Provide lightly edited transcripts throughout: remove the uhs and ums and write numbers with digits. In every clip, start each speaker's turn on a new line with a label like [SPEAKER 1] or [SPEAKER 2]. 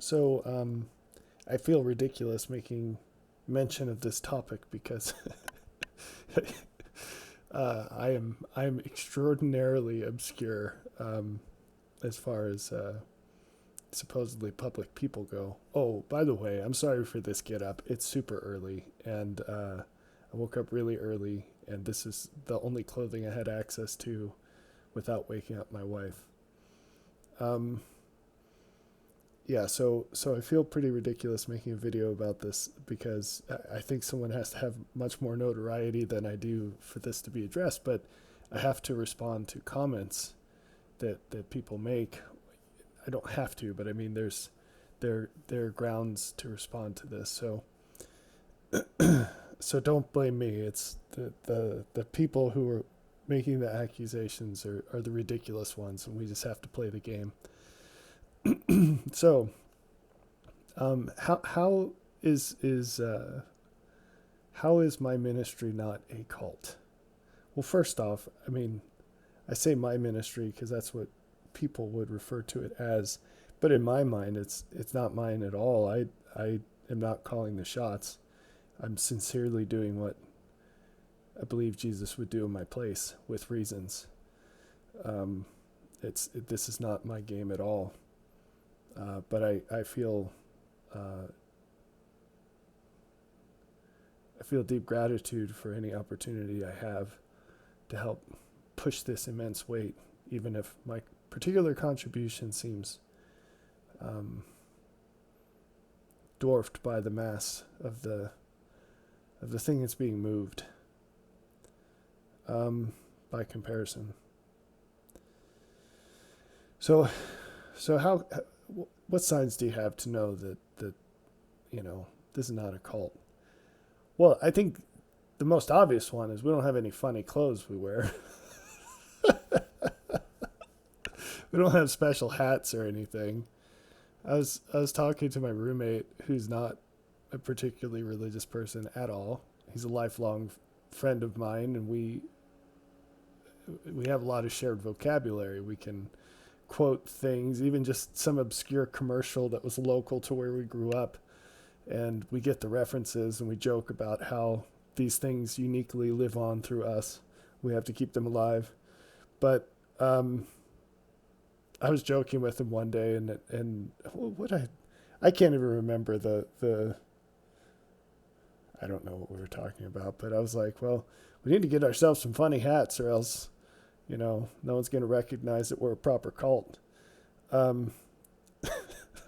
[SPEAKER 1] So I feel ridiculous making mention of this topic because I am extraordinarily obscure as far as supposedly public people go. Oh, by the way, I'm sorry for this get up. It's super early, and I woke up really early, and this is the only clothing I had access to without waking up my wife. Um, yeah, so I feel pretty ridiculous making a video about this because I think someone has to have much more notoriety than I do for this to be addressed. But I have to respond to comments that people make. I don't have to, but I mean, there are grounds to respond to this. So don't blame me. It's the people who are making the accusations are the ridiculous ones, and we just have to play the game. So how is how is my ministry not a cult? Well, first off, I mean, I say my ministry because that's what people would refer to it as, but in my mind, it's not mine at all. I am not calling the shots. I'm sincerely doing what I believe Jesus would do in my place with reasons. Um, this is not my game at all. But uh, I feel deep gratitude for any opportunity I have to help push this immense weight, even if my particular contribution seems um, dwarfed by the mass of the thing that's being moved by comparison. So so how what signs do you have to know that this is not a cult? Well, I think the most obvious one is we don't have any funny clothes we wear. We don't have special hats or anything. I was talking to my roommate who's not a particularly religious person at all. He's a lifelong friend of mine, and we have a lot of shared vocabulary. We can quote things, even just some obscure commercial that was local to where we grew up, and we get the references and we joke about how these things uniquely live on through us. We have to keep them alive. But I was joking with him one day, and what I can't even remember the I don't know what we were talking about, but I was like, well, we need to get ourselves some funny hats, or else no one's going to recognize that we're a proper cult. Um,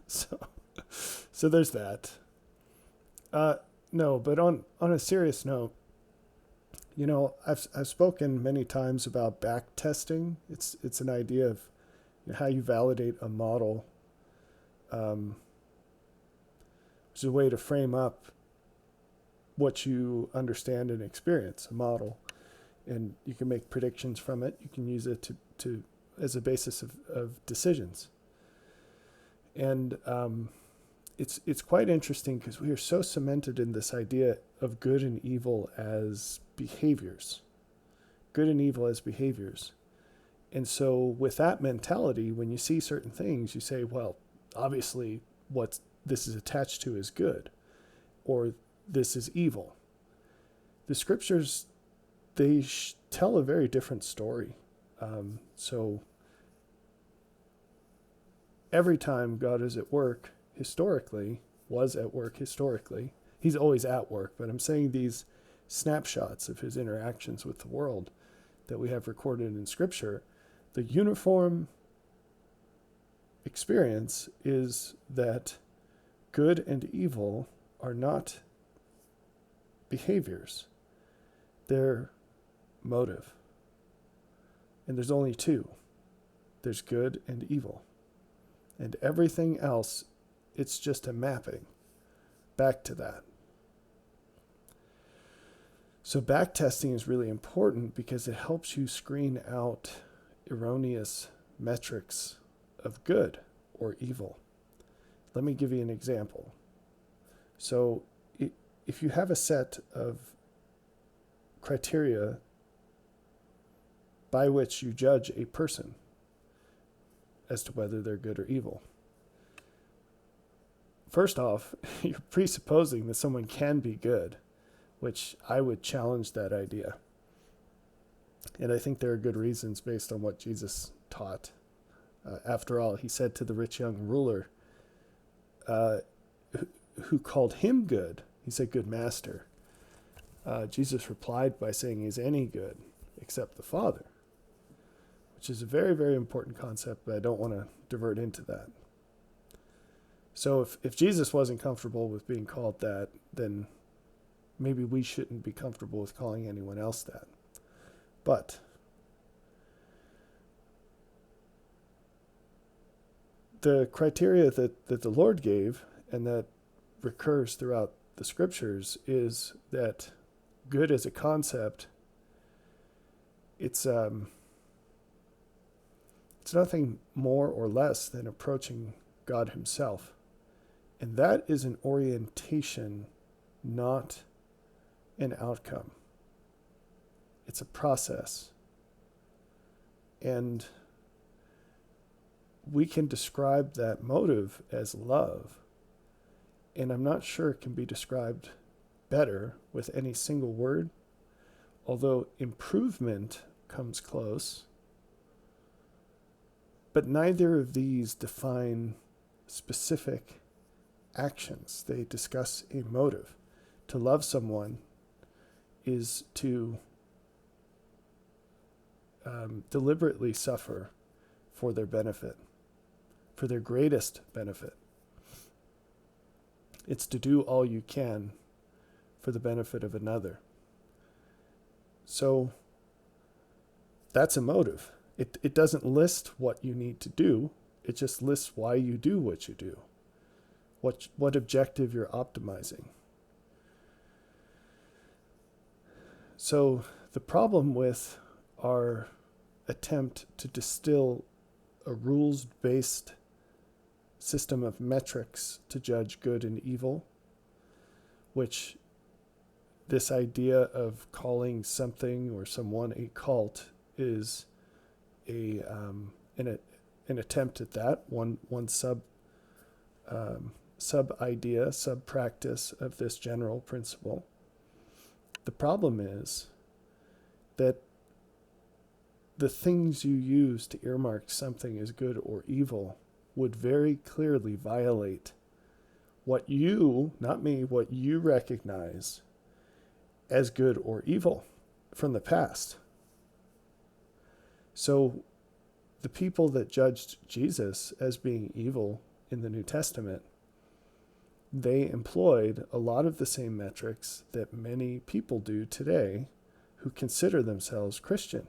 [SPEAKER 1] so so there's that. Uh, no, but on a serious note, I've spoken many times about back testing. It's an idea of how you validate a model, um, which is a way to frame up what you understand and experience, a model. And you can make predictions from it. You can use it to as a basis of decisions. And it's quite interesting because we are so cemented in this idea of good and evil as behaviors. Good and evil as behaviors. And so with that mentality, when you see certain things, you say, well, obviously what this is attached to is good, or this is evil. The scriptures, they tell a very different story. So every time God is at work historically, was at work historically, he's always at work, but I'm saying these snapshots of his interactions with the world that we have recorded in scripture, the uniform experience is that good and evil are not behaviors, they're motive. And there's only two, there's good and evil. And everything else, it's just a mapping back to that. So backtesting is really important because it helps you screen out erroneous metrics of good or evil. Let me give you an example. So if you have a set of criteria by which you judge a person as to whether they're good or evil, first off, you're presupposing that someone can be good, which I would challenge that idea. And I think there are good reasons based on what Jesus taught. After all, he said to the rich young ruler who called him good, he said, "Good master." Jesus replied by saying, "Is any good except the Father?" Which is a very, very important concept, but I don't want to divert into that. So if Jesus wasn't comfortable with being called that, then maybe we shouldn't be comfortable with calling anyone else that. But the criteria that the Lord gave and that recurs throughout the scriptures is that good as a concept, it's nothing more or less than approaching God himself. And that is an orientation, not an outcome. It's a process. And we can describe that motive as love. And I'm not sure it can be described better with any single word, although improvement comes close. But neither of these define specific actions. They discuss a motive. To love someone is to deliberately suffer for their benefit, for their greatest benefit. It's to do all you can for the benefit of another. So that's a motive. It doesn't list what you need to do. It just lists why you do what you do, what objective you're optimizing. So the problem with our attempt to distill a rules-based system of metrics to judge good and evil, which this idea of calling something or someone a cult is an attempt at that, one sub idea, sub practice of this general principle. The problem is that the things you use to earmark something as good or evil would very clearly violate what you, not me, what you recognize as good or evil from the past. So the people that judged Jesus as being evil in the New Testament, they employed a lot of the same metrics that many people do today who consider themselves Christian.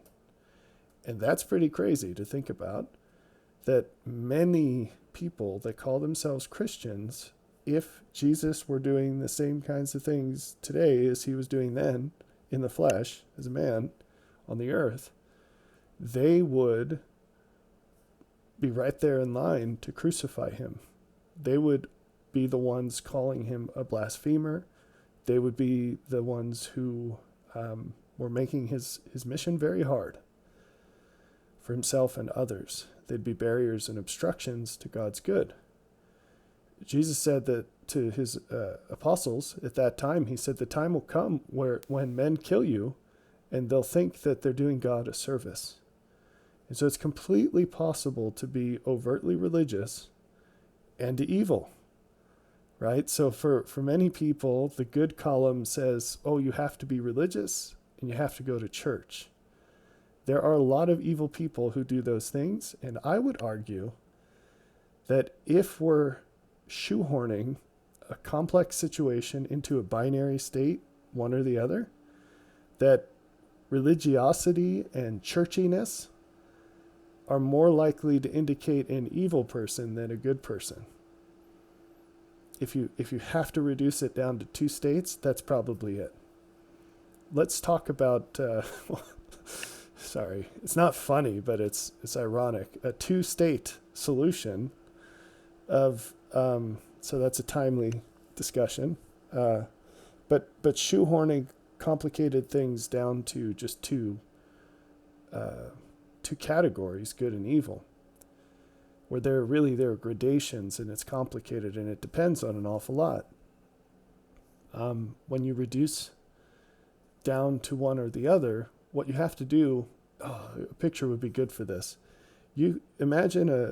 [SPEAKER 1] And that's pretty crazy to think about, that many people that call themselves Christians, if Jesus were doing the same kinds of things today as he was doing then in the flesh as a man on the earth, they would be right there in line to crucify him. They would be the ones calling him a blasphemer. They would be the ones who were making his mission very hard for himself and others. They'd be barriers and obstructions to God's good. Jesus said that to his apostles at that time, he said, the time will come when men kill you and they'll think that they're doing God a service. And so it's completely possible to be overtly religious and evil, right? So for many people, the good column says, oh, you have to be religious and you have to go to church. There are a lot of evil people who do those things, and I would argue that if we're shoehorning a complex situation into a binary state, one or the other, that religiosity and churchiness are more likely to indicate an evil person than a good person. If you have to reduce it down to two states, that's probably it. Let's talk about sorry, it's not funny, but it's ironic. A two-state solution of so that's a timely discussion. But shoehorning complicated things down to just two categories, good and evil. where there are gradations and it's complicated and it depends on an awful lot. When you reduce down to one or the other, what you have to do, a picture would be good for this. You imagine a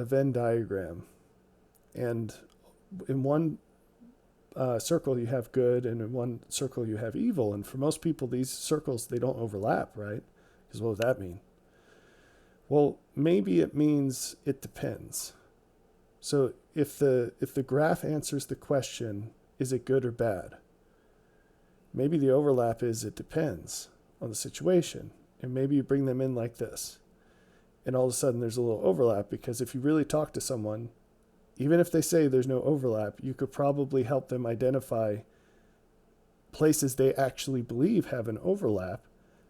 [SPEAKER 1] Venn diagram, and in one circle you have good, and in one circle you have evil. And for most people, these circles, they don't overlap, right? Because what would that mean? Well, maybe it means it depends. So if the graph answers the question, is it good or bad? Maybe the overlap is it depends on the situation. And maybe you bring them in like this. And all of a sudden there's a little overlap, because if you really talk to someone, even if they say there's no overlap, you could probably help them identify places they actually believe have an overlap.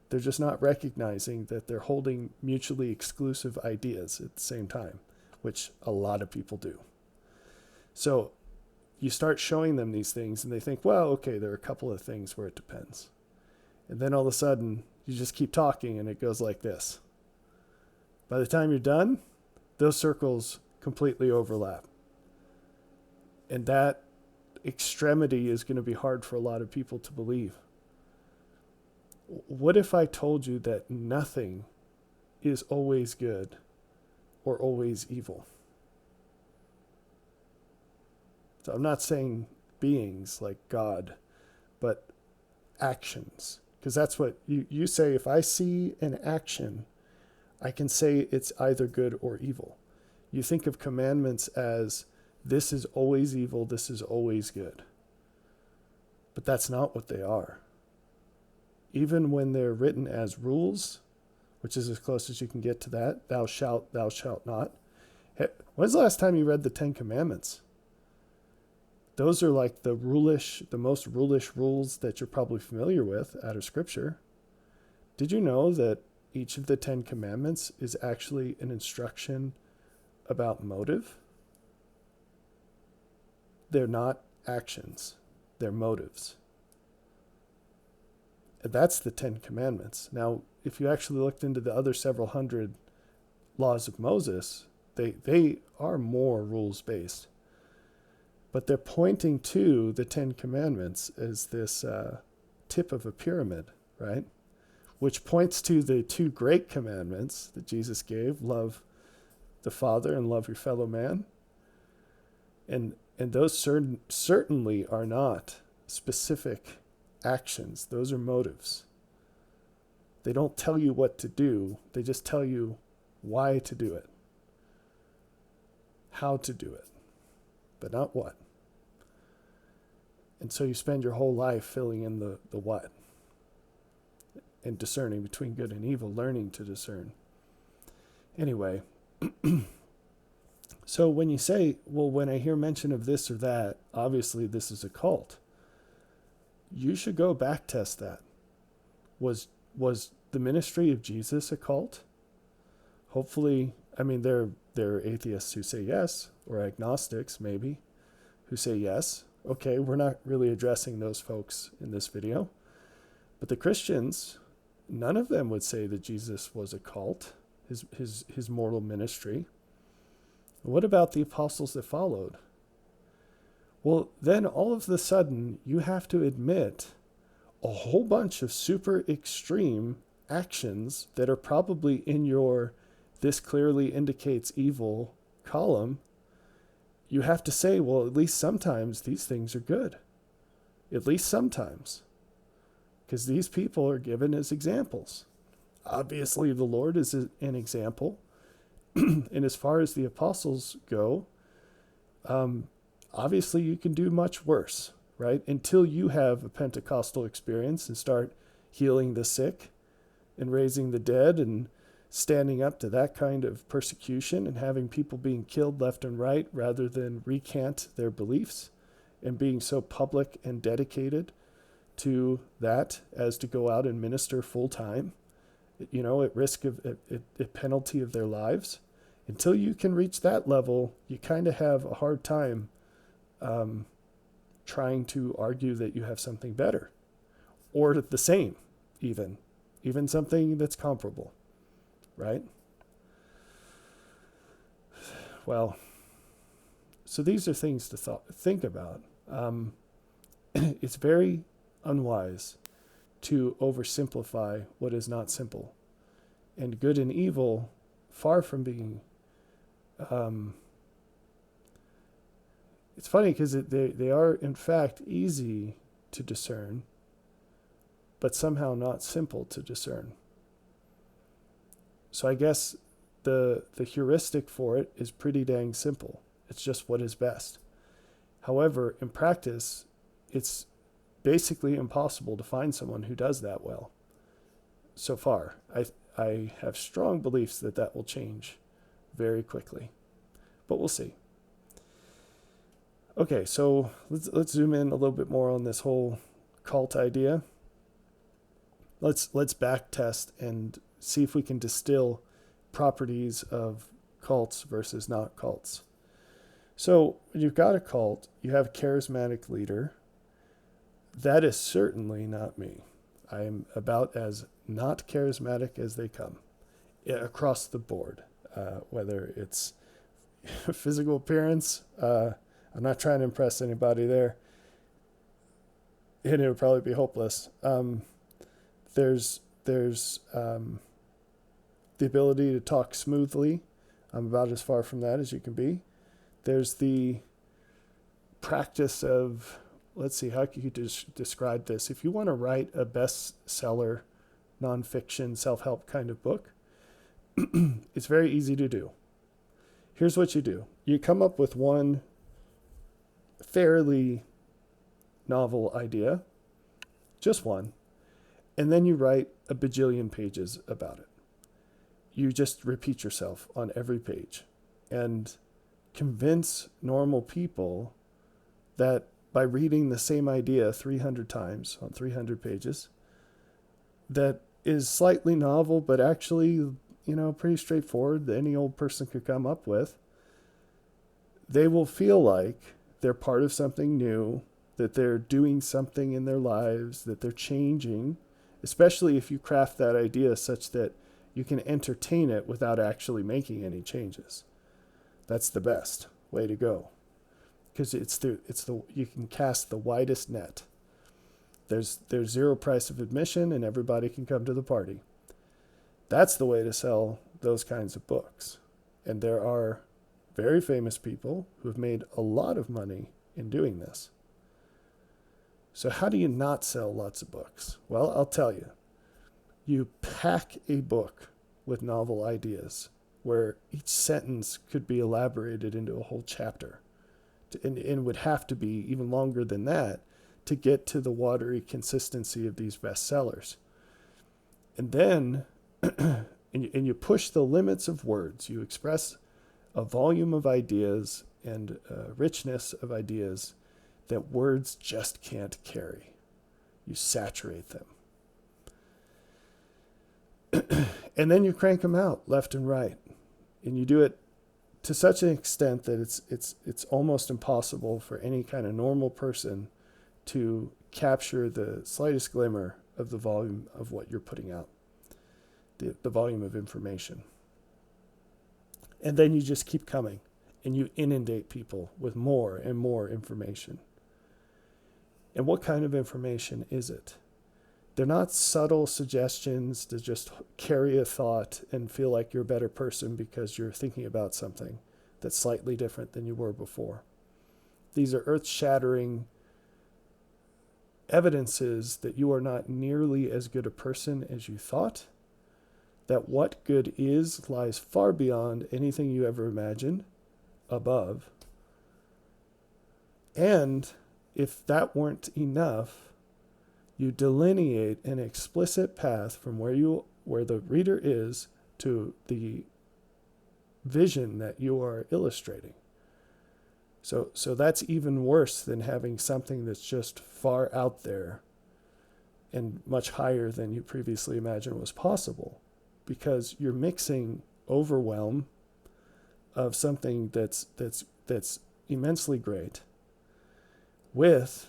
[SPEAKER 1] They're just not recognizing that they're holding mutually exclusive ideas at the same time, which a lot of people do. So you start showing them these things and they think, well, okay, there are a couple of things where it depends. And then all of a sudden you just keep talking and it goes like this. By the time you're done, those circles completely overlap. And that extremity is going to be hard for a lot of people to believe. What if I told you that nothing is always good or always evil? So I'm not saying beings like God, but actions. Because that's what you say. If I see an action, I can say it's either good or evil. You think of commandments as this is always evil, this is always good. But that's not what they are. Even when they're written as rules, which is as close as you can get to that, thou shalt not. When's the last time you read the Ten Commandments? Those are like the most rulish rules that you're probably familiar with out of Scripture. Did you know that each of the 10 Commandments is actually an instruction about motive? They're not actions, they're motives. And that's the 10 Commandments. Now, if you actually looked into the other several hundred laws of Moses, they are more rules-based. But they're pointing to the 10 Commandments as this tip of a pyramid, right? Which points to the two great commandments that Jesus gave: love the Father and love your fellow man. And those certainly are not specific actions. Those are motives. They don't tell you what to do. They just tell you why to do it, how to do it, but not what. And so you spend your whole life filling in the what and discerning between good and evil, learning to discern. Anyway, so when you say, well, when I hear mention of this or that, obviously this is a cult, you should go back test that. Was the ministry of Jesus a cult? Hopefully, I mean, there are atheists who say yes, or agnostics maybe, who say yes. Okay, we're not really addressing those folks in this video. But the Christians, none of them would say that Jesus was a cult, his mortal ministry. What about the apostles that followed? Well, then all of a sudden, you have to admit a whole bunch of super extreme actions that are probably in your "this clearly indicates evil" column. You have to say, well, at least sometimes these things are good. At least sometimes. Because these people are given as examples. Obviously, the Lord is an example. And as far as the apostles go, obviously you can do much worse, right? Until you have a Pentecostal experience and start healing the sick and raising the dead and standing up to that kind of persecution and having people being killed left and right rather than recant their beliefs, and being so public and dedicated to that as to go out and minister full time, at risk of a penalty of their lives. Until you can reach that level, you kind of have a hard time trying to argue that you have something better or the same, even something that's comparable. right? Well, so these are things to think about. It's very unwise to oversimplify what is not simple. And good and evil, far from being... it's funny because they are, in fact, easy to discern, but somehow not simple to discern. So I guess the heuristic for it is pretty dang simple. It's just what is best. However, in practice, it's basically impossible to find someone who does that well. So far, I have strong beliefs that that will change very quickly, but we'll see. Okay, so let's zoom in a little bit more on this whole cult idea. Let's back test and see if we can distill properties of cults versus not cults. So when you've got a cult, you have a charismatic leader. That is certainly not me. I am about as not charismatic as they come, across the board, whether it's physical appearance. I'm not trying to impress anybody there, and it would probably be hopeless. There's the ability to talk smoothly. I'm about as far from that as you can be. There's the practice of, let's see, how could you describe this? If you want to write a bestseller, nonfiction, self-help kind of book, it's very easy to do. Here's what you do. You come up with one fairly novel idea, just one, and then you write a bajillion pages about it. You just repeat yourself on every page and convince normal people that by reading the same idea 300 times on 300 pages, that is slightly novel, but actually, pretty straightforward that any old person could come up with, they will feel like they're part of something new, that they're doing something in their lives, that they're changing, especially if you craft that idea such that you can entertain it without actually making any changes. That's the best way to go, because you can cast the widest net. There's zero price of admission, and everybody can come to the party. That's the way to sell those kinds of books. And there are very famous people who have made a lot of money in doing this. So how do you not sell lots of books? Well, I'll tell you. You pack a book with novel ideas where each sentence could be elaborated into a whole chapter. And would have to be even longer than that to get to the watery consistency of these bestsellers. And then, and you push the limits of words. You express a volume of ideas and a richness of ideas that words just can't carry. You saturate them. And then you crank them out left and right. And you do it to such an extent that it's almost impossible for any kind of normal person to capture the slightest glimmer of the volume of what you're putting out, the volume of information. And then you just keep coming, and you inundate people with more and more information. And what kind of information is it? They're not subtle suggestions to just carry a thought and feel like you're a better person because you're thinking about something that's slightly different than you were before. These are earth-shattering evidences that you are not nearly as good a person as you thought, that what good is lies far beyond anything you ever imagined, above. And if that weren't enough, you delineate an explicit path from where the reader is to the vision that you are illustrating. So that's even worse than having something that's just far out there and much higher than you previously imagined was possible, because you're mixing overwhelm of something that's immensely great with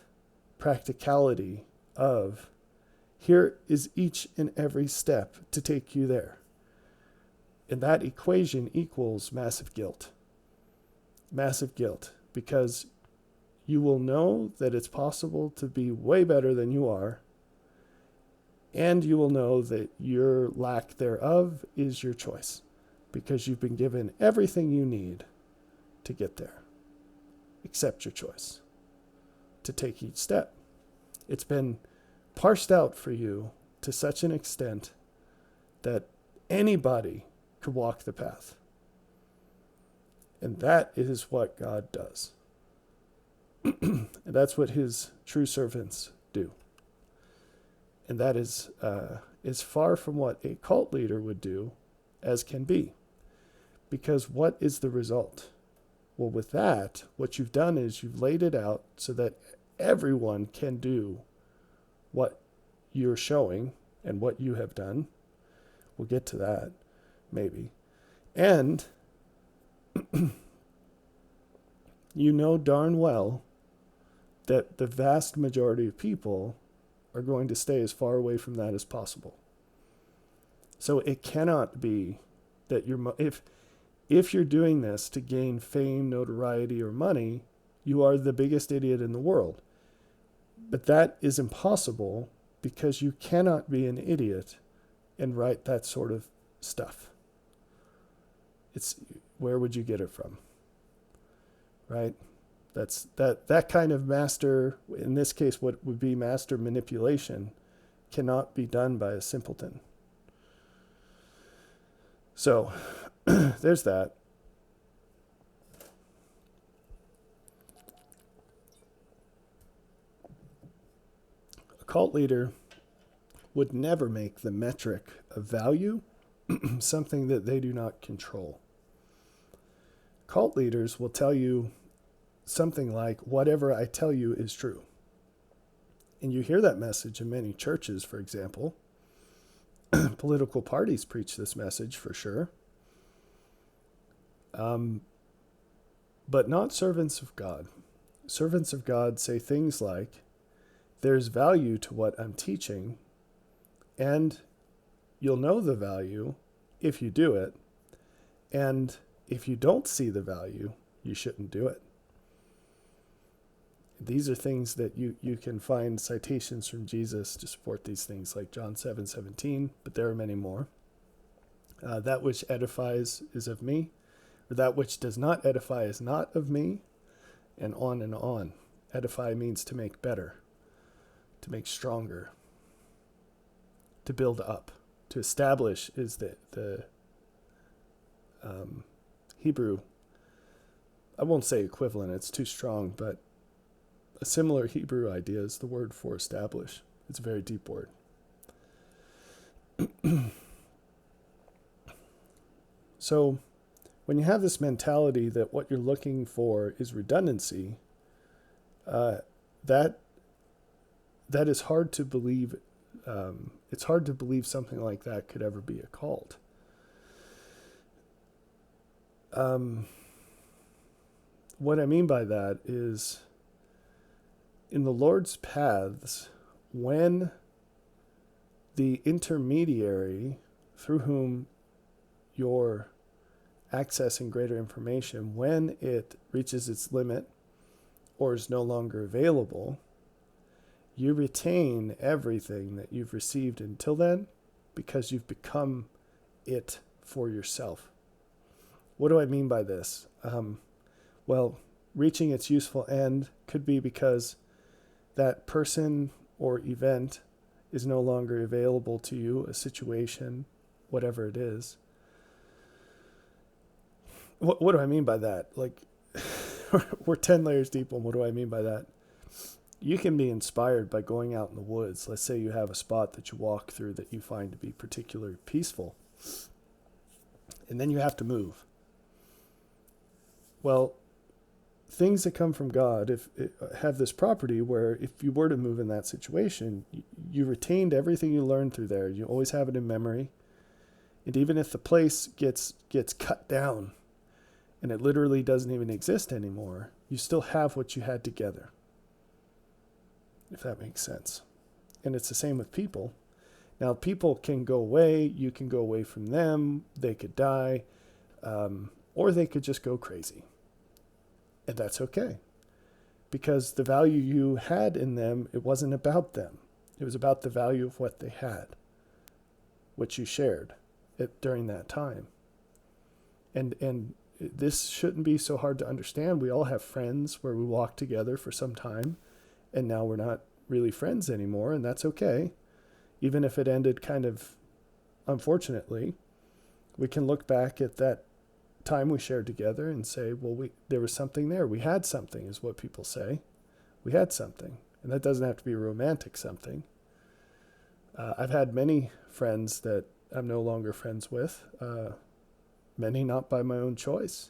[SPEAKER 1] practicality of here is each and every step to take you there. And that equation equals massive guilt. Massive guilt, because you will know that it's possible to be way better than you are, and you will know that your lack thereof is your choice, because you've been given everything you need to get there. Accept your choice to take each step. It's been parsed out for you to such an extent that anybody could walk the path. And that is what God does. And that's what his true servants do. And that is far from what a cult leader would do as can be. Because what is the result? Well, with that, what you've done is you've laid it out so that everyone can do what you're showing and what you have done. We'll get to that, maybe. And you know darn well that the vast majority of people are going to stay as far away from that as possible. So it cannot be that if you're doing this to gain fame, notoriety, or money, you are the biggest idiot in the world. But that is impossible, because you cannot be an idiot and write that sort of stuff. Where would you get it from? Right? That's that kind of master, in this case what would be master manipulation, cannot be done by a simpleton. So there's that. A cult leader would never make the metric of value something that they do not control. Cult leaders will tell you something like, whatever I tell you is true. And you hear that message in many churches, for example. Political parties preach this message for sure. But not servants of God. Servants of God say things like, there's value to what I'm teaching, and you'll know the value if you do it. And if you don't see the value, you shouldn't do it. These are things that you can find citations from Jesus to support these things, like John 7:17, but there are many more. That which edifies is of me, or that which does not edify is not of me, and on and on. Edify means to make better, to make stronger, to build up. To establish is the Hebrew, I won't say equivalent, it's too strong, but a similar Hebrew idea is the word for establish. It's a very deep word. So when you have this mentality that what you're looking for is redundancy, that is hard to believe. It's hard to believe something like that could ever be a cult. What I mean by that is, in the Lord's paths, when the intermediary through whom you're accessing greater information, when it reaches its limit or is no longer available, you retain everything that you've received until then, because you've become it for yourself. What do I mean by this? Well, reaching its useful end could be because that person or event is no longer available to you, a situation, whatever it is. What do I mean by that? Like, we're 10 layers deep on what do I mean by that? You can be inspired by going out in the woods. Let's say you have a spot that you walk through that you find to be particularly peaceful. And then you have to move. Well, things that come from God have this property where if you were to move in that situation, you retained everything you learned through there. You always have it in memory. And even if the place gets cut down and it literally doesn't even exist anymore, you still have what you had together, if that makes sense. And it's the same with people. Now, people can go away. You can go away from them. They could die, or they could just go crazy. And that's okay. Because the value you had in them, it wasn't about them. It was about the value of what they had, what you shared during that time. And this shouldn't be so hard to understand. We all have friends where we walk together for some time, and now we're not really friends anymore, and that's okay. Even if it ended kind of unfortunately, we can look back at that time we shared together and say, well, there was something there. We had something, is what people say. We had something. And that doesn't have to be a romantic something. I've had many friends that I'm no longer friends with, many not by my own choice.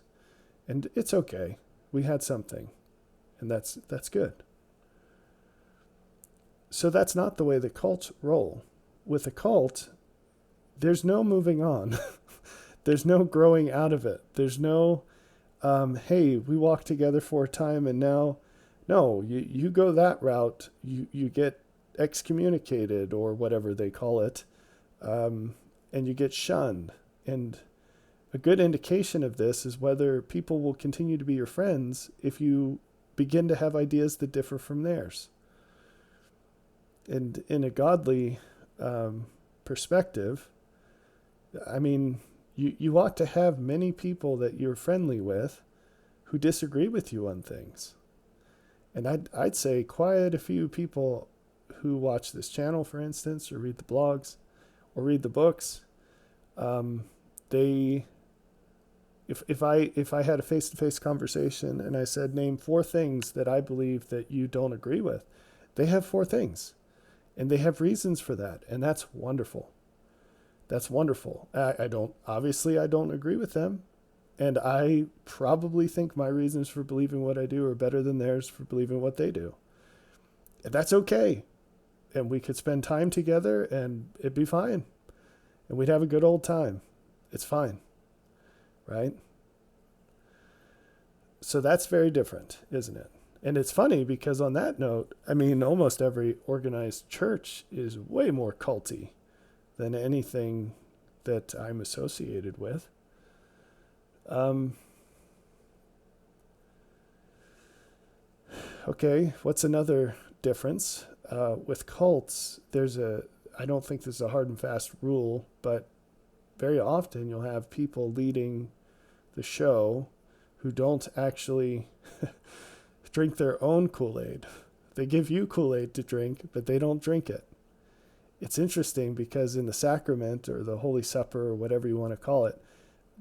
[SPEAKER 1] And it's okay. We had something. And that's good. So that's not the way the cults roll. With a cult, there's no moving on. There's no growing out of it. There's no, hey, we walked together for a time and now, no, you go that route, you get excommunicated or whatever they call it, and you get shunned. And a good indication of this is whether people will continue to be your friends if you begin to have ideas that differ from theirs. And in a godly perspective, I mean, you ought to have many people that you're friendly with who disagree with you on things. And I'd say quite a few people who watch this channel, for instance, or read the blogs, or read the books, if I had a face-to-face conversation and I said, name 4 things that I believe that you don't agree with, they have 4 things. And they have reasons for that. And that's wonderful. That's wonderful. I don't agree with them. And I probably think my reasons for believing what I do are better than theirs for believing what they do. And that's okay. And we could spend time together and it'd be fine. And we'd have a good old time. It's fine. Right? So that's very different, isn't it? And it's funny because on that note, I mean, almost every organized church is way more culty than anything that I'm associated with. Okay, what's another difference? With cults, I don't think there's a hard and fast rule, but very often you'll have people leading the show who don't actually drink their own Kool-Aid. They give you Kool-Aid to drink, but they don't drink it. It's interesting because in the sacrament or the Holy Supper or whatever you want to call it,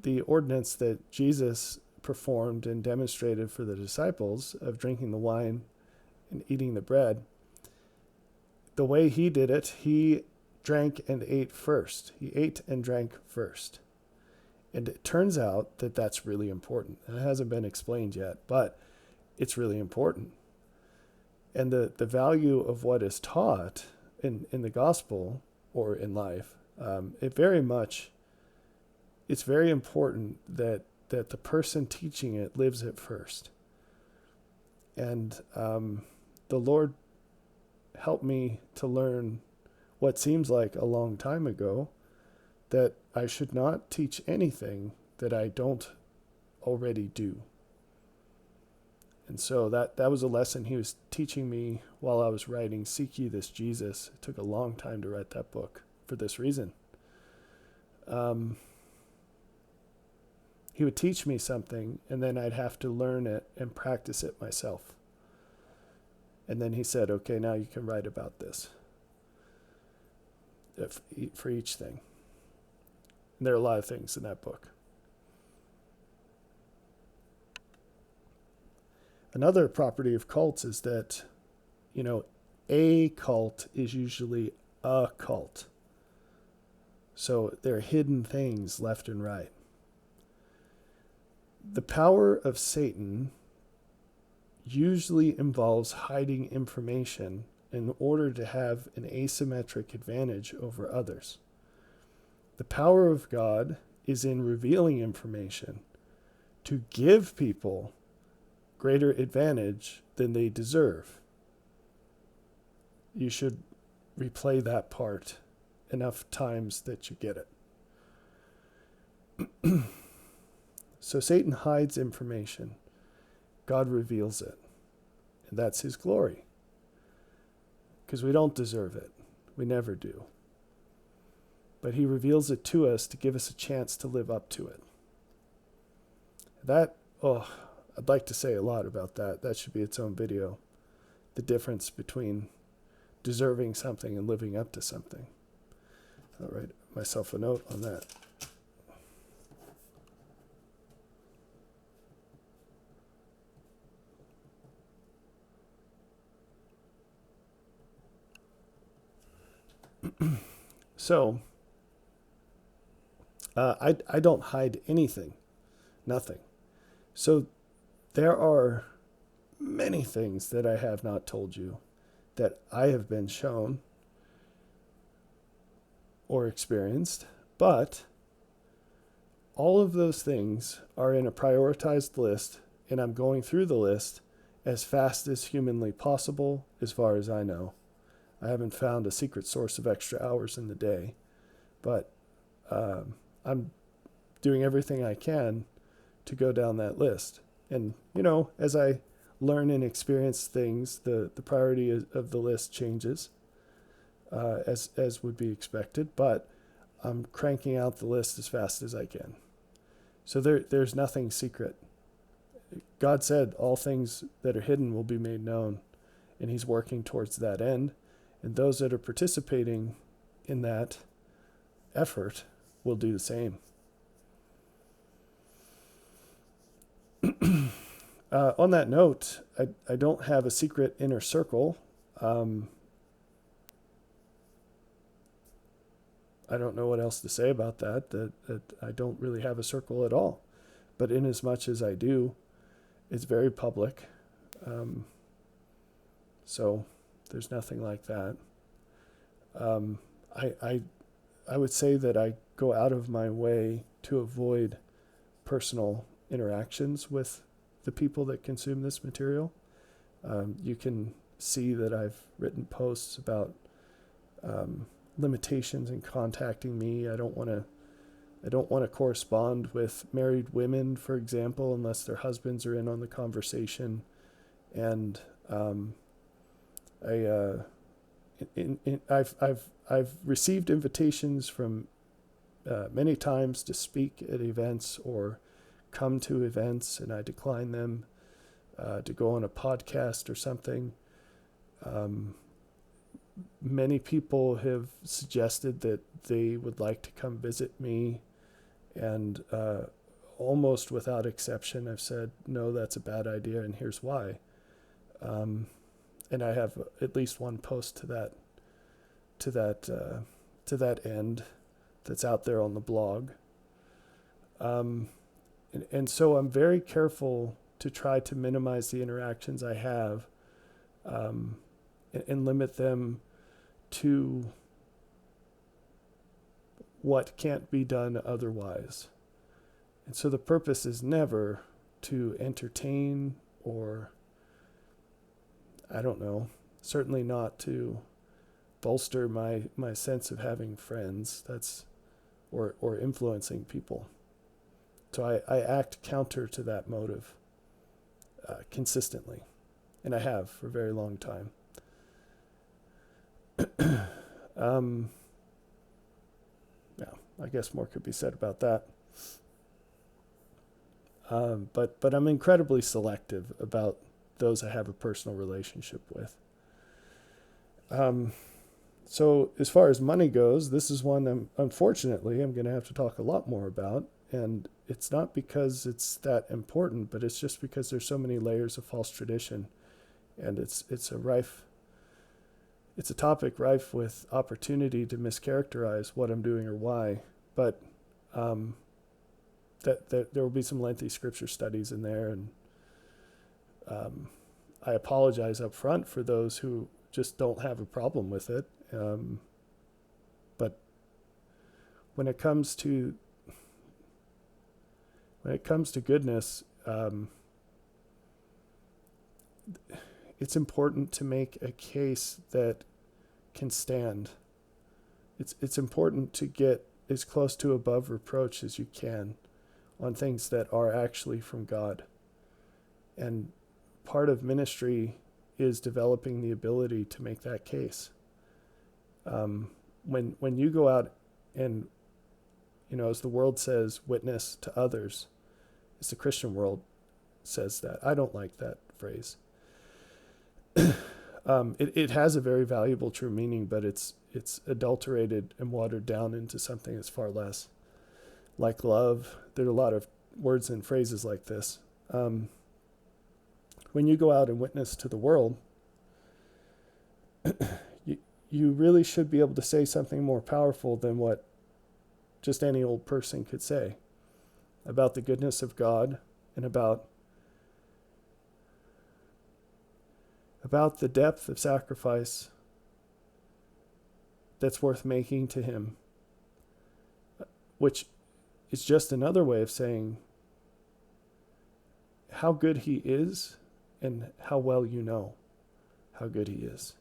[SPEAKER 1] the ordinance that Jesus performed and demonstrated for the disciples of drinking the wine and eating the bread, the way he did it, he drank and ate first. He ate and drank first. And it turns out that that's really important. And it hasn't been explained yet, but it's really important. And the value of what is taught in the gospel or in life, it's very important that the person teaching it lives it first. And the Lord helped me to learn what seems like a long time ago, that I should not teach anything that I don't already do. And so that was a lesson he was teaching me while I was writing Seek Ye This Jesus. It took a long time to write that book for this reason. He would teach me something, and then I'd have to learn it and practice it myself. And then he said, okay, now you can write about this for each thing. And there are a lot of things in that book. Another property of cults is that, a cult is usually a cult. So there are hidden things left and right. The power of Satan usually involves hiding information in order to have an asymmetric advantage over others. The power of God is in revealing information to give people greater advantage than they deserve. You should replay that part enough times that you get it. So Satan hides information. God reveals it. And that's his glory. Because we don't deserve it. We never do. But he reveals it to us to give us a chance to live up to it. That, I'd like to say a lot about that. That should be its own video. The difference between deserving something and living up to something. I'll write myself a note on that. So, I don't hide anything, nothing. So there are many things that I have not told you that I have been shown or experienced, but all of those things are in a prioritized list, and I'm going through the list as fast as humanly possible, as far as I know. I haven't found a secret source of extra hours in the day, but I'm doing everything I can to go down that list. And, as I learn and experience things, the priority of the list changes, as would be expected, but I'm cranking out the list as fast as I can. So there's nothing secret. God said all things that are hidden will be made known, and he's working towards that end. And those that are participating in that effort will do the same. On that note, I don't have a secret inner circle. I don't know what else to say about that I don't really have a circle at all. But in as much as I do, it's very public. So there's nothing like that. I would say that I go out of my way to avoid personal interactions with the people that consume this material. You can see that I've written posts about limitations in contacting me. I don't want to correspond with married women, for example, unless their husbands are in on the conversation. And I've received invitations from many times to speak at events or come to events, and I decline them, to go on a podcast or something. Many people have suggested that they would like to come visit me, and almost without exception, I've said, no, that's a bad idea, and here's why. And I have at least one post to that end that's out there on the blog. And so I'm very careful to try to minimize the interactions I have, and limit them to what can't be done otherwise. And so the purpose is never to entertain or, I don't know, certainly not to bolster my sense of having friends, or influencing people. So I act counter to that motive consistently, and I have for a very long time. Yeah, I guess more could be said about that. But I'm incredibly selective about those I have a personal relationship with. So as far as money goes, this is one unfortunately I'm going to have to talk a lot more about. And it's not because it's that important, but it's just because there's so many layers of false tradition. And it's a topic rife with opportunity to mischaracterize what I'm doing or why. But that there will be some lengthy scripture studies in there, and I apologize up front for those who just don't have a problem with it. But when it comes to goodness, it's important to make a case that can stand. It's important to get as close to above reproach as you can on things that are actually from God. And part of ministry is developing the ability to make that case. When you go out and, as the world says, witness to others, as the Christian world says that. I don't like that phrase. It has a very valuable true meaning, but it's adulterated and watered down into something that's far less. Like love, there are a lot of words and phrases like this. When you go out and witness to the world, you really should be able to say something more powerful than what just any old person could say about the goodness of God and about the depth of sacrifice that's worth making to him, which is just another way of saying how good he is and how well you know how good he is.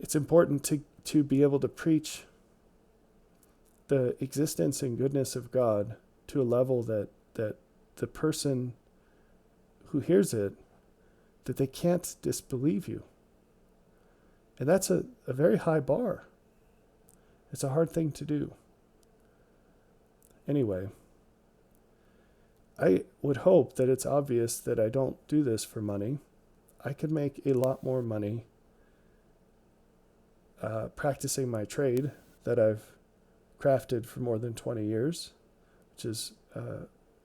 [SPEAKER 1] It's important to be able to preach the existence and goodness of God to a level that the person who hears it, that they can't disbelieve you. And that's a very high bar. It's a hard thing to do. Anyway, I would hope that it's obvious that I don't do this for money. I could make a lot more money practicing my trade that I've crafted for more than 20 years, which is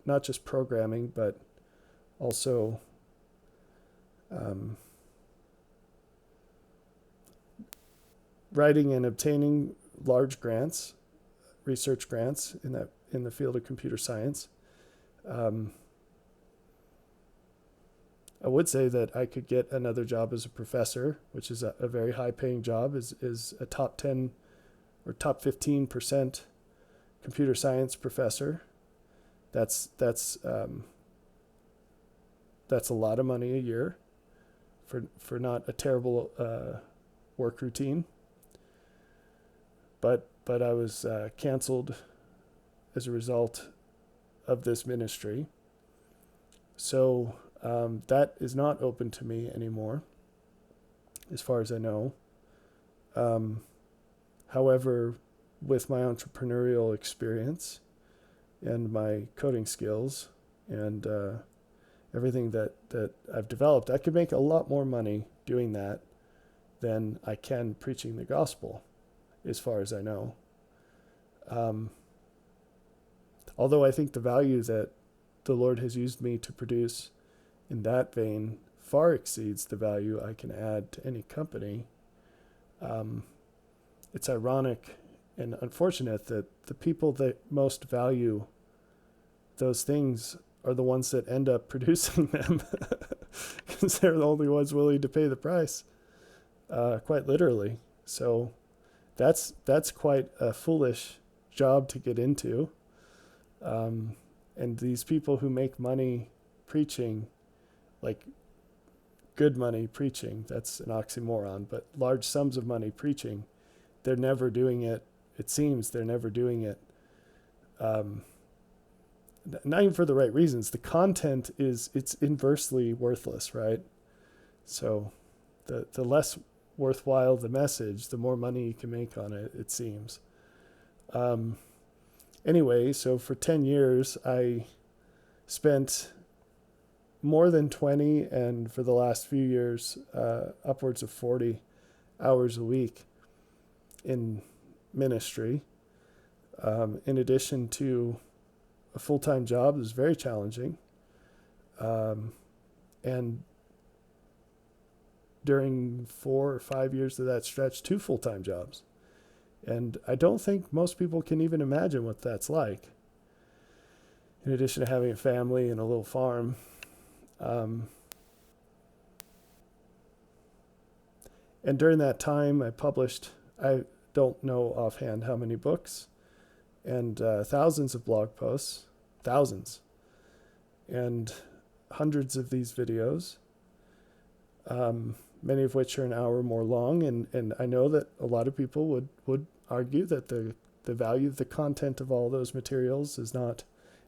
[SPEAKER 1] not just programming, but also writing and obtaining large grants, research grants in the field of computer science. I would say that I could get another job as a professor, which is a very high-paying job, is a top 10 or top 15% computer science professor. That's a lot of money a year for not a terrible work routine. But I was canceled as a result of this ministry. So that is not open to me anymore, as far as I know. However, with my entrepreneurial experience and my coding skills and everything that I've developed, I could make a lot more money doing that than I can preaching the gospel, as far as I know. Although I think the value that the Lord has used me to produce in that vein far exceeds the value I can add to any company. It's ironic and unfortunate that the people that most value those things are the ones that end up producing them, because they're the only ones willing to pay the price, quite literally. So that's quite a foolish job to get into. And these people who make money preaching, like good money preaching, that's an oxymoron, but large sums of money preaching, they're never doing it. It seems they're never doing it. Not even for the right reasons. The content it's inversely worthless, right? So the less worthwhile the message, the more money you can make on it, it seems. Anyway, so for 10 years, I spent more than 20, and for the last few years, upwards of 40 hours a week in ministry, in addition to a full-time job. It was very challenging. And during 4 or 5 years of that stretch, 2 full-time jobs. And I don't think most people can even imagine what that's like. In addition to having a family and a little farm. And during that time, I don't know offhand how many books, and thousands of blog posts, thousands, and hundreds of these videos, many of which are an hour or more long. And I know that a lot of people would argue that the value of the content of all those materials is not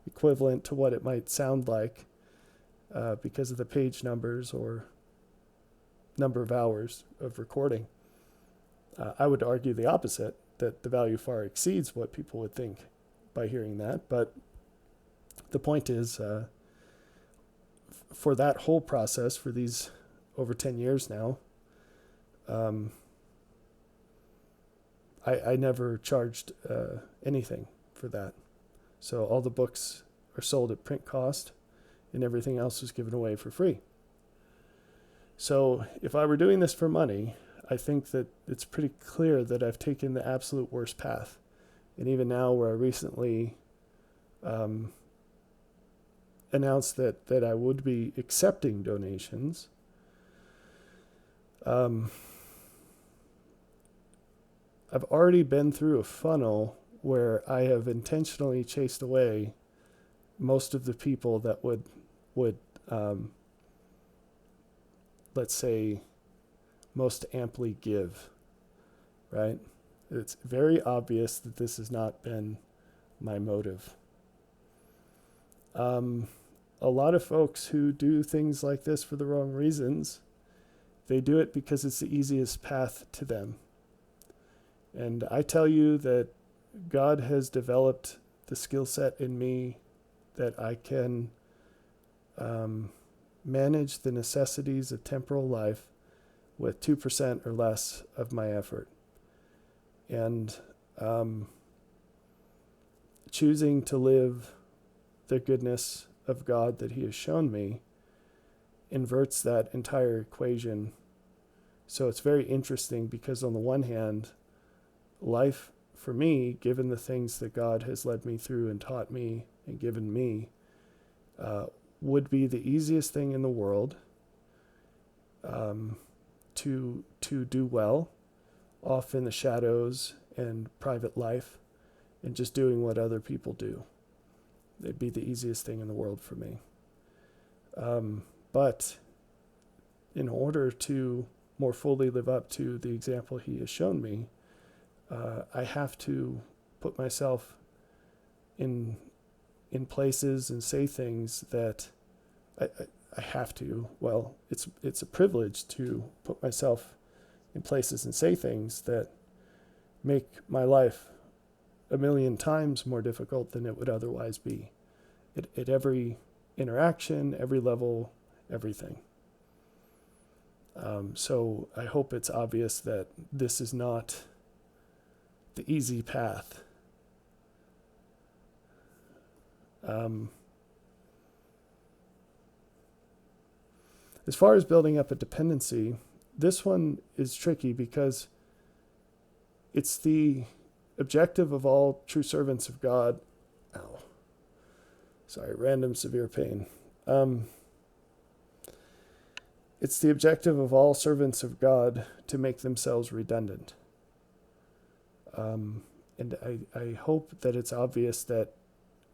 [SPEAKER 1] equivalent to what it might sound like because of the page numbers or number of hours of recording. I would argue the opposite, that the value far exceeds what people would think by hearing that. But the point is, for that whole process, for these over 10 years now, I never charged anything for that. So all the books are sold at print cost, and everything else was given away for free. So if I were doing this for money, I think that it's pretty clear that I've taken the absolute worst path. And even now, where I recently announced that I would be accepting donations, I've already been through a funnel where I have intentionally chased away most of the people that would let's say, most amply give, right? It's very obvious that this has not been my motive. A lot of folks who do things like this for the wrong reasons, they do it because it's the easiest path to them. And I tell you that God has developed the skill set in me that I can manage the necessities of temporal life with 2% or less of my effort. And choosing to live the goodness of God that He has shown me inverts that entire equation. So it's very interesting because on the one hand, life for me, given the things that God has led me through and taught me and given me, would be the easiest thing in the world to do well, off in the shadows and private life, and just doing what other people do. It'd be the easiest thing in the world for me. But in order to more fully live up to the example He has shown me, I have to put myself in places and say things that I have to. Well, it's a privilege to put myself in places and say things that make my life a million times more difficult than it would otherwise be. At every interaction, every level, everything. So I hope it's obvious that this is not the easy path. As far as building up a dependency, this one is tricky because it's the objective of all true servants of God. Ow. Sorry, random severe pain. It's the objective of all servants of God to make themselves redundant. And I hope that it's obvious that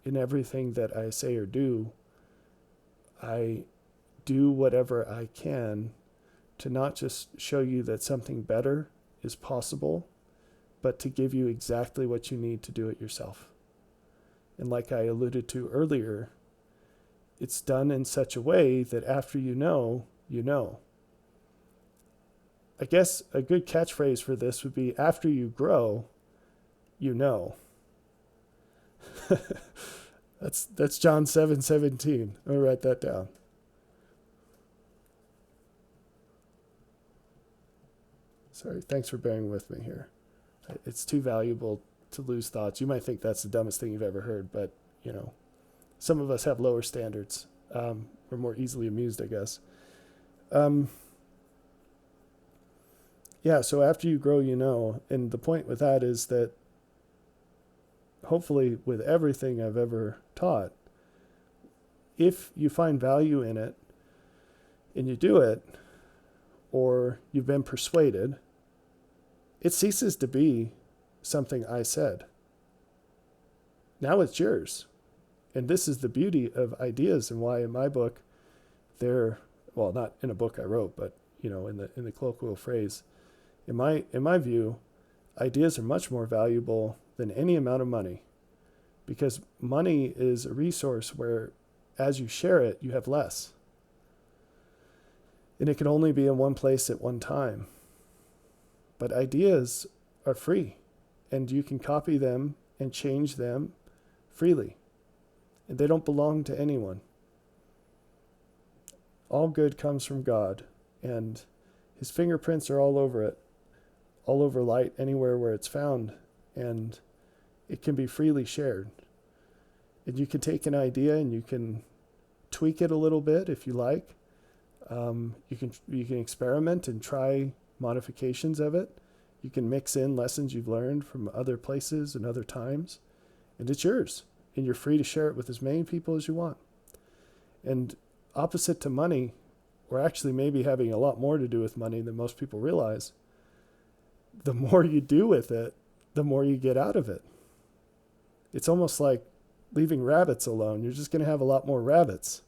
[SPEAKER 1] in everything that I say or do, I do whatever I can to not just show you that something better is possible, but to give you exactly what you need to do it yourself. And like I alluded to earlier, it's done in such a way that after you know, you know. I guess a good catchphrase for this would be, after you grow, you know. That's John 7:17. I'll write that down. Sorry, thanks for bearing with me here. It's too valuable to lose thoughts. You might think that's the dumbest thing you've ever heard, but, you know, some of us have lower standards. We're more easily amused, I guess. Yeah, so after you grow, you know. And the point with that is that hopefully with everything I've ever taught, if you find value in it and you do it, or you've been persuaded, it ceases to be something I said. Now it's yours. And this is the beauty of ideas and why in my book, they're, well, not in a book I wrote, but, in the colloquial phrase. In my view, ideas are much more valuable than any amount of money, because money is a resource where, as you share it, you have less. And it can only be in one place at one time. But ideas are free, and you can copy them and change them freely. And they don't belong to anyone. All good comes from God, and his fingerprints are all over it, all over light, anywhere where it's found, and it can be freely shared. And you can take an idea and you can tweak it a little bit if you like. You can experiment and try modifications of it. You can mix in lessons you've learned from other places and other times, and it's yours. And you're free to share it with as many people as you want. And opposite to money, or actually maybe having a lot more to do with money than most people realize, the more you do with it, the more you get out of it. It's almost like leaving rabbits alone. You're just going to have a lot more rabbits.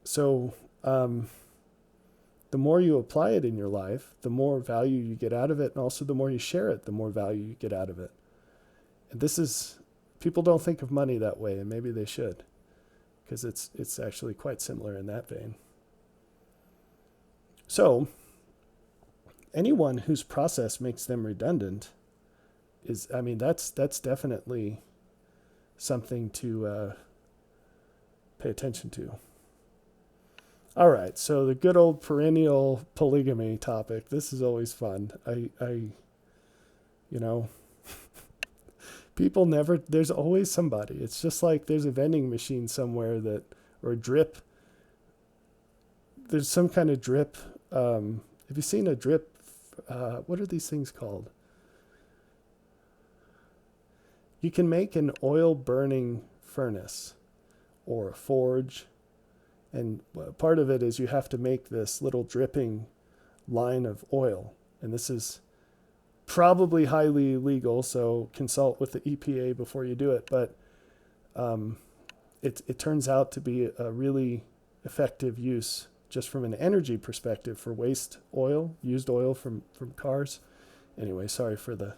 [SPEAKER 1] So the more you apply it in your life, the more value you get out of it, and also the more you share it, the more value you get out of it. And people don't think of money that way, and maybe they should, because it's actually quite similar in that vein. So anyone whose process makes them redundant that's definitely something to pay attention to. All right, so the good old perennial polygamy topic. This is always fun. People never, there's always somebody. It's just like there's a vending machine somewhere or a drip. There's some kind of drip. Have you seen a drip? What are these things called? You can make an oil burning furnace or a forge. And part of it is you have to make this little dripping line of oil. And this is probably highly illegal, so consult with the EPA before you do it. But it turns out to be a really effective use, just from an energy perspective, for waste oil, used oil from cars. Anyway, sorry for the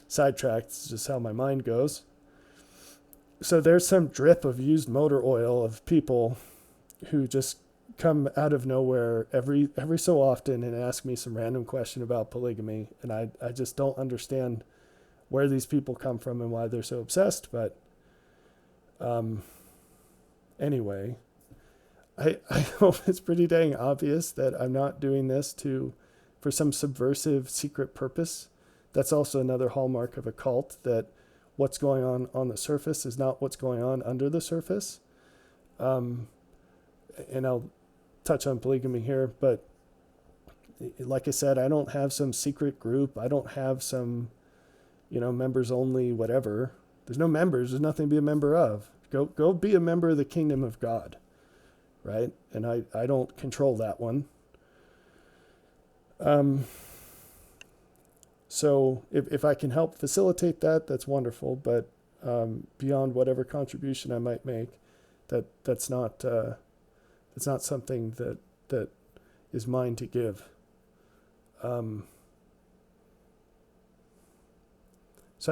[SPEAKER 1] sidetrack. It's just how my mind goes. So there's some drip of used motor oil of people who just come out of nowhere every so often and ask me some random question about polygamy. And I just don't understand where these people come from and why they're so obsessed. But anyway, I hope it's pretty dang obvious that I'm not doing this for some subversive secret purpose. That's also another hallmark of a cult, that what's going on the surface is not what's going on under the surface. And I'll touch on polygamy here, but like I said, I don't have some secret group. I don't have some, members only, whatever. There's no members. There's nothing to be a member of. Go be a member of the kingdom of God, right? And I don't control that one. So if I can help facilitate that, that's wonderful. But beyond whatever contribution I might make, that's not something that is mine to give. So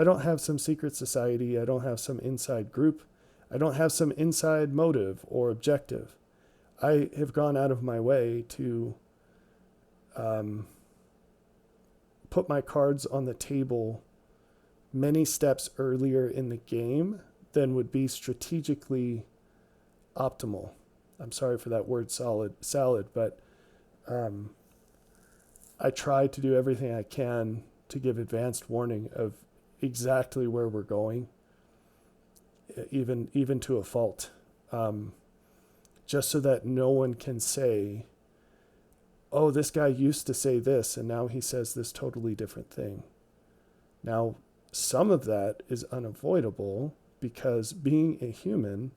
[SPEAKER 1] I don't have some secret society. I don't have some inside group. I don't have some inside motive or objective. I have gone out of my way to put my cards on the table many steps earlier in the game than would be strategically optimal. I'm sorry for that word salad, but I try to do everything I can to give advanced warning of exactly where we're going, even to a fault, just so that no one can say, oh, this guy used to say this, and now he says this totally different thing. Now, some of that is unavoidable because being a human,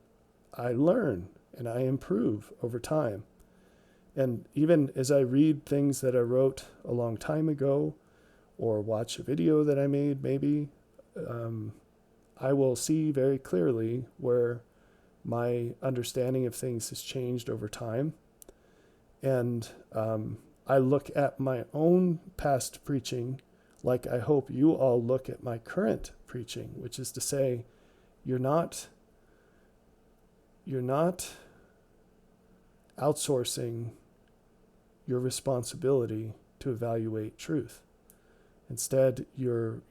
[SPEAKER 1] I learn and I improve over time. And even as I read things that I wrote a long time ago or watch a video that I made, maybe, I will see very clearly where my understanding of things has changed over time. And I look at my own past preaching like I hope you all look at my current preaching, which is to say, you're not outsourcing your responsibility to evaluate truth. Instead, you're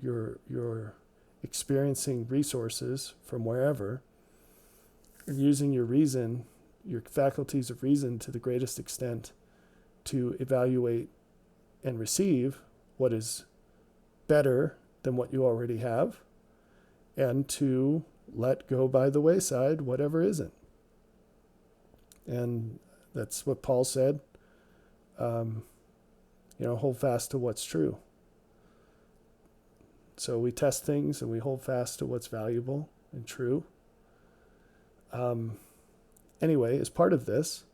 [SPEAKER 1] experiencing resources from wherever, and using your reason, your faculties of reason to the greatest extent to evaluate and receive what is better than what you already have, and to let go by the wayside whatever isn't. And that's what Paul said. Hold fast to what's true. So we test things and we hold fast to what's valuable and true. Anyway, as part of this,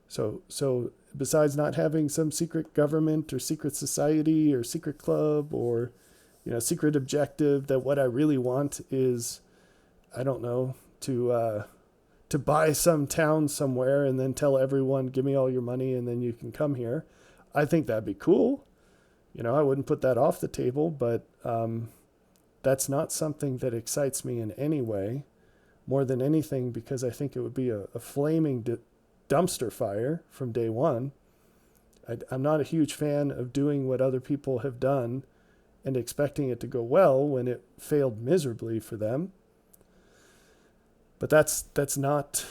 [SPEAKER 1] so besides not having some secret government or secret society or secret club or, secret objective that what I really want is, I don't know, to buy some town somewhere and then tell everyone, give me all your money and then you can come here. I think that'd be cool. I wouldn't put that off the table, but that's not something that excites me in any way, more than anything, because I think it would be a flaming dumpster fire from day one. I'm not a huge fan of doing what other people have done and expecting it to go well when it failed miserably for them. But that's not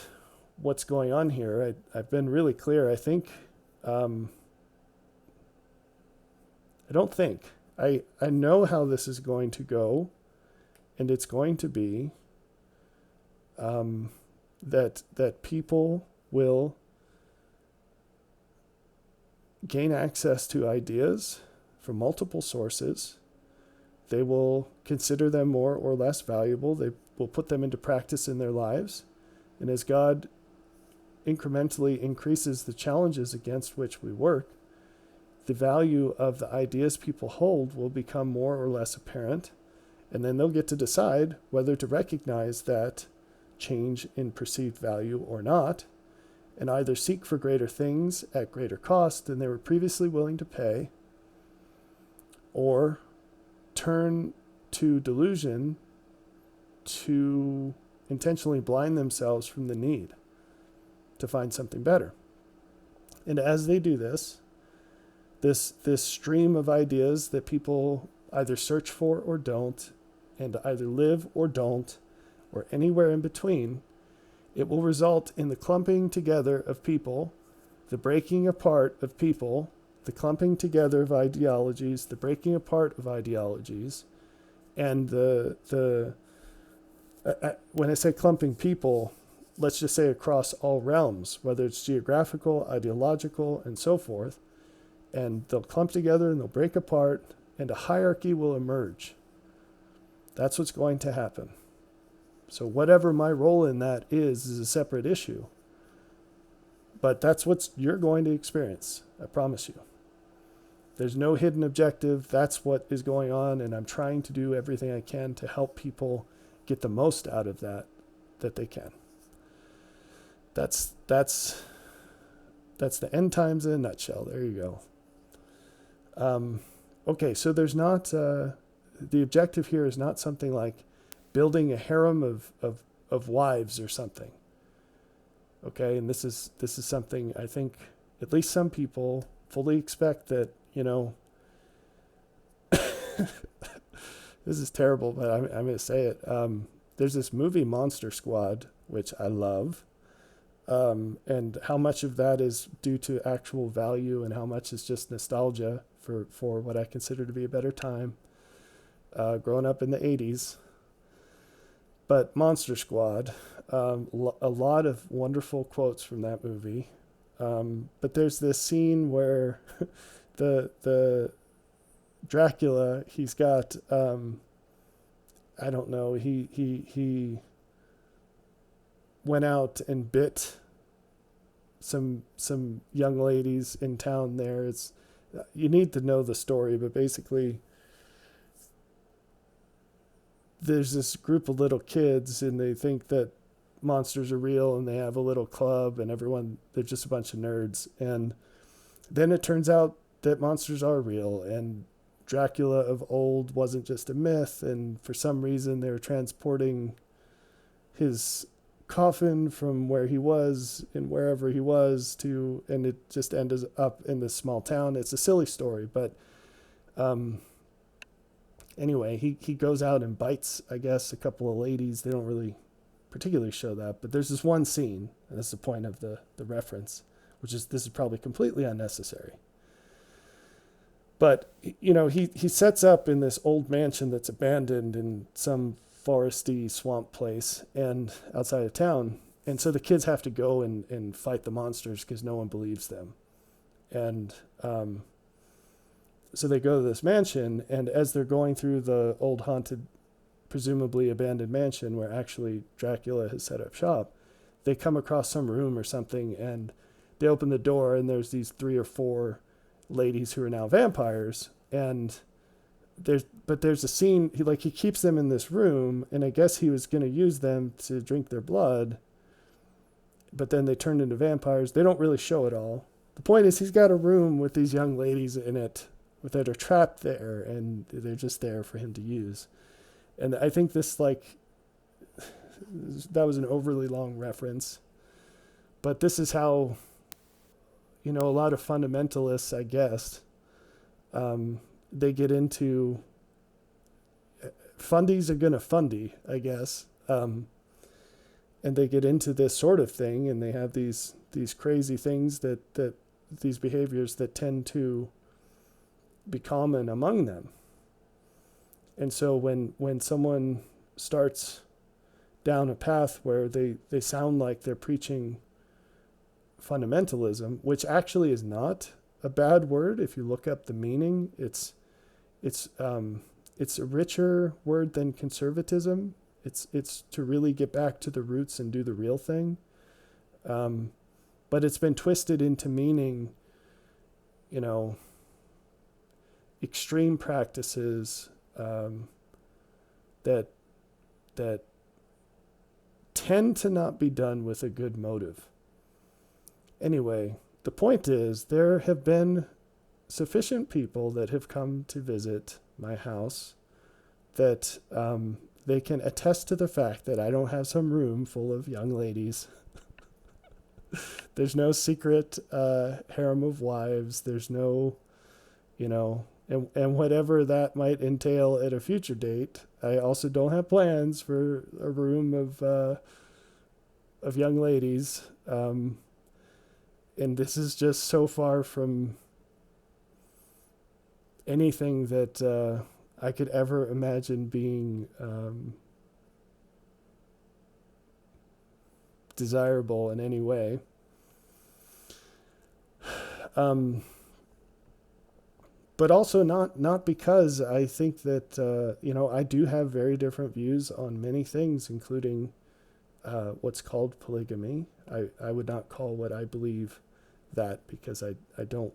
[SPEAKER 1] what's going on here. I've been really clear. I think, I know how this is going to go, and it's going to be that people will gain access to ideas from multiple sources. They will consider them more or less valuable. They will put them into practice in their lives. And as God incrementally increases the challenges against which we work, the value of the ideas people hold will become more or less apparent. And then they'll get to decide whether to recognize that change in perceived value or not, and either seek for greater things at greater cost than they were previously willing to pay, or turn to delusion to intentionally blind themselves from the need to find something better. And as they do this stream of ideas that people either search for or don't, and either live or don't, or anywhere in between, it will result in the clumping together of people, the breaking apart of people, the clumping together of ideologies, the breaking apart of ideologies, and when I say clumping people, let's just say across all realms, whether it's geographical, ideological, and so forth, and they'll clump together and they'll break apart, and a hierarchy will emerge. That's what's going to happen. So whatever my role in that is a separate issue. But that's what you're going to experience, I promise you. There's no hidden objective. That's what is going on, and I'm trying to do everything I can to help people get the most out of that they can. That's the end times in a nutshell. There you go. Okay, so there's not the objective here is not something like building a harem of wives or something. Okay, and this is something I think at least some people fully expect that, this is terrible, but I'm going to say it. There's this movie Monster Squad, which I love. And how much of that is due to actual value and how much is just nostalgia for what I consider to be a better time, growing up in the 80s. But Monster Squad, a lot of wonderful quotes from that movie. But there's this scene where the Dracula, he's got, I don't know, he went out and bit some young ladies in town there. You need to know the story, but basically there's this group of little kids and they think that monsters are real, and they have a little club, and they're just a bunch of nerds. And then it turns out that monsters are real, and Dracula of old wasn't just a myth, and for some reason they were transporting his coffin from where he was and wherever he was to, and it just ended up in this small town. It's a silly story, but anyway, he goes out and bites, I guess, a couple of ladies. They don't really particularly show that, but there's this one scene, and that's the point of the reference, which is this is probably completely unnecessary. But, you know, he sets up in this old mansion that's abandoned in some foresty swamp place and outside of town. And so the kids have to go and fight the monsters because no one believes them. And so they go to this mansion, and as they're going through the old haunted, presumably abandoned mansion where actually Dracula has set up shop, they come across some room or something, and they open the door, and there's these 3 or 4 ladies who are now vampires. And there's a scene, he keeps them in this room, and I guess he was going to use them to drink their blood, but then they turned into vampires. They don't really show it all. The point is, he's got a room with these young ladies in it that are trapped there, and they're just there for him to use. And I think that was an overly long reference, but this is how, you know, a lot of fundamentalists, I guess, they get into, fundies are going to fundy, I guess. And they get into this sort of thing, and they have these crazy things that these behaviors that tend to be common among them. And so when someone starts down a path where they sound like they're preaching fundamentalism, which actually is not a bad word if you look up the meaning. It's a richer word than conservatism. It's to really get back to the roots and do the real thing. But it's been twisted into meaning, you know, extreme practices that tend to not be done with a good motive. Anyway, the point is, there have been sufficient people that have come to visit my house that they can attest to the fact that I don't have some room full of young ladies. There's no secret harem of wives. There's no, you know, and whatever that might entail at a future date. I also don't have plans for a room of young ladies. And this is just so far from anything that I could ever imagine being desirable in any way. But also not because I think that, you know, I do have very different views on many things, including what's called polygamy. I would not call what I believe that, because I don't,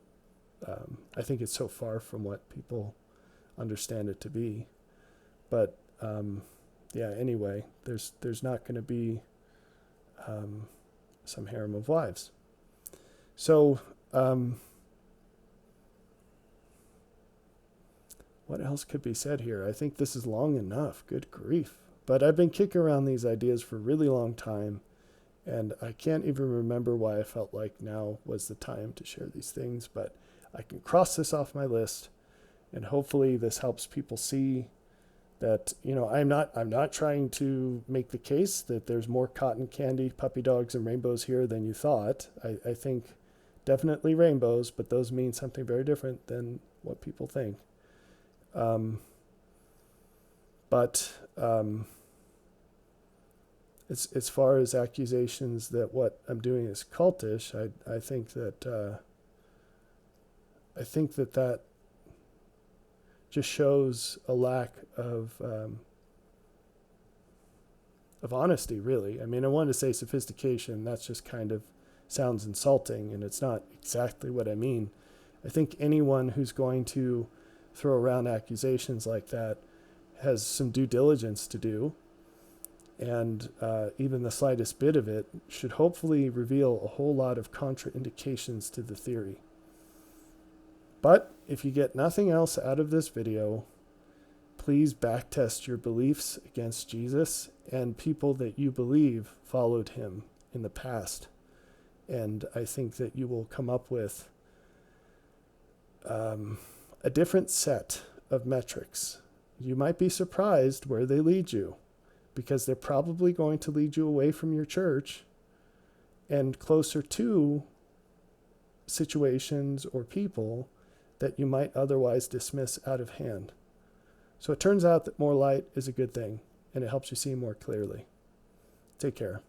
[SPEAKER 1] I think it's so far from what people understand it to be. But yeah, anyway, there's not going to be some harem of wives. So what else could be said here? I think this is long enough. Good grief. But I've been kicking around these ideas for a really long time, and I can't even remember why I felt like now was the time to share these things, but I can cross this off my list, and hopefully this helps people see that, you know, I'm not trying to make the case that there's more cotton candy, puppy dogs, and rainbows here than you thought. I think definitely rainbows, but those mean something very different than what people think. But as far as accusations that what I'm doing is cultish, I think that just shows a lack of honesty, really. I mean, I wanted to say sophistication. That's just kind of sounds insulting, and it's not exactly what I mean. I think anyone who's going to throw around accusations like that has some due diligence to do. And even the slightest bit of it should hopefully reveal a whole lot of contraindications to the theory. But if you get nothing else out of this video, please backtest your beliefs against Jesus and people that you believe followed him in the past. And I think that you will come up with a different set of metrics. You might be surprised where they lead you, because they're probably going to lead you away from your church and closer to situations or people that you might otherwise dismiss out of hand. So it turns out that more light is a good thing, and it helps you see more clearly. Take care.